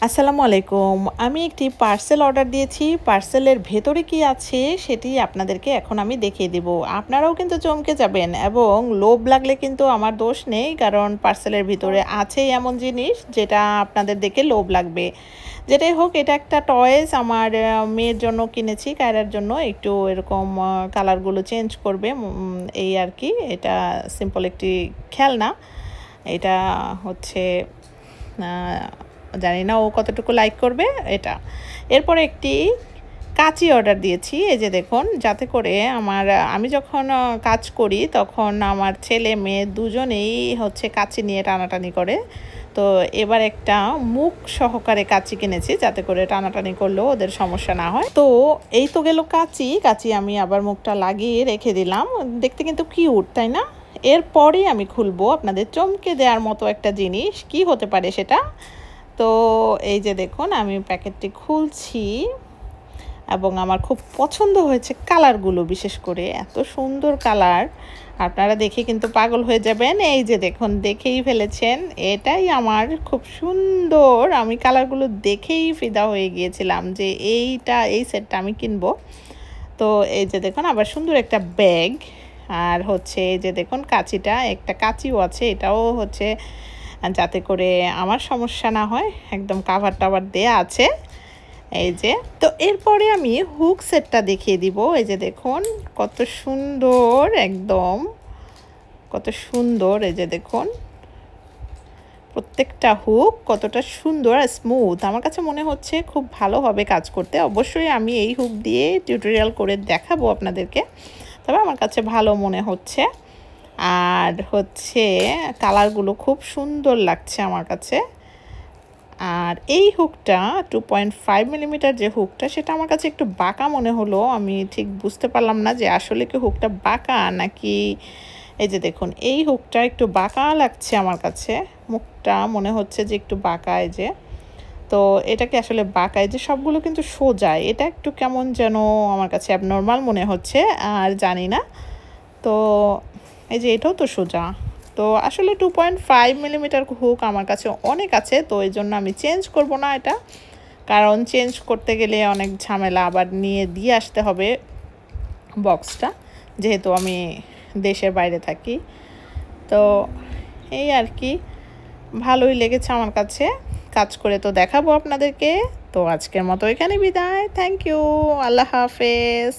আসসালামু আলাইকুম। আমি একটি পার্সেল অর্ডার দিয়েছি। পার্সেলের ভেতরে কি আছে সেটি আপনাদেরকে এখন আমি দেখিয়ে দিব। আপনারাও কিন্তু চমকে যাবেন এবং লোভ লাগলে কিন্তু আমার দোষ নেই। কারণ পার্সেলের ভিতরে আছেই এমন জিনিস যেটা আপনাদের দেখে লোভ লাগবে। যেটাই হোক, এটা একটা টয়েস আমার মেয়ের জন্য কিনেছি, কায়রার জন্য। একটু এরকম কালারগুলো চেঞ্জ করবে এই আর কি। এটা সিম্পল একটি খেলনা। এটা হচ্ছে জানি না ও কতটুকু লাইক করবে এটা। এরপরে একটি কাঁচি অর্ডার দিয়েছি, এই যে দেখুন, যাতে করে আমি যখন কাজ করি তখন আমার ছেলে মেয়ে দুজনেই হচ্ছে কাঁচি নিয়ে টানাটানি করে। তো এবার একটা মুখ সহকারে কাঁচি কিনেছি, যাতে করে টানাটানি করলেও ওদের সমস্যা না হয়। তো এই তো গেল কাঁচি আমি আবার মুখটা লাগিয়ে রেখে দিলাম। দেখতে কিন্তু কিউট, তাই না? এরপরেই আমি খুলবো আপনাদের চমকে দেওয়ার মতো একটা জিনিস। কি হতে পারে সেটা? তো এই যে দেখুন, আমি প্যাকেটটি খুলছি এবং আমার খুব পছন্দ হয়েছে কালারগুলো। বিশেষ করে এত সুন্দর কালার, আপনারা দেখে কিন্তু পাগল হয়ে যাবেন। এই যে দেখুন, দেখেই ফেলেছেন, এটাই আমার খুব সুন্দর। আমি কালারগুলো দেখেই ফিদা হয়ে গিয়েছিলাম যে এই সেটটা আমি কিনবো। তো এই যে দেখুন, আবার সুন্দর একটা ব্যাগ। আর হচ্ছে এই যে দেখুন, কাঁচিটা, একটা কাঁচিও আছে। এটাও হচ্ছে যাতে করে আমার সমস্যা না হয়, একদম কাভার টাভার দেয়া আছে। এই যে, তো এরপরে আমি হুক সেটটা দেখিয়ে দিব। এই যে দেখুন, কত সুন্দর, একদম কত সুন্দর। এই যে দেখুন, প্রত্যেকটা হুক কতটা সুন্দর আর স্মুথ। আমার কাছে মনে হচ্ছে খুব ভালো হবে কাজ করতে। অবশ্যই আমি এই হুক দিয়ে টিউটোরিয়াল করে দেখাবো আপনাদেরকে, তবে আমার কাছে ভালো মনে হচ্ছে। আর হচ্ছে কালারগুলো খুব সুন্দর লাগছে আমার কাছে। আর এই হুকটা 2.5 মিলিমিটার যে হুকটা, সেটা আমার কাছে একটু বাঁকা মনে হলো। আমি ঠিক বুঝতে পারলাম না যে আসলে কি হুকটা বাঁকা নাকি। এই যে দেখুন, এই হুকটা একটু বাঁকা লাগছে আমার কাছে। মুখটা মনে হচ্ছে যে একটু বাঁকা। এই যে, তো এটাকে আসলে বাঁকা, এই যে সবগুলো কিন্তু সোজা, এটা একটু কেমন যেন আমার কাছে অ্যাবনর্মাল মনে হচ্ছে। আর জানি না, তো এই যে এটাও তো সোজা। তো আসলে 2.5 মিলিমিটার হুক আমার কাছে অনেক আছে, তো এই জন্য আমি চেঞ্জ করব না এটা। কারণ চেঞ্জ করতে গেলে অনেক ঝামেলা, আবার নিয়ে দিয়ে আসতে হবে বক্সটা, যেহেতু আমি দেশের বাইরে থাকি। তো এই আর কি, ভালোই লেগেছে আমার কাছে। কাজ করে তো দেখাবো আপনাদেরকে। তো আজকের মতো এখানে বিদায়। থ্যাংক ইউ, আল্লাহ হাফেজ।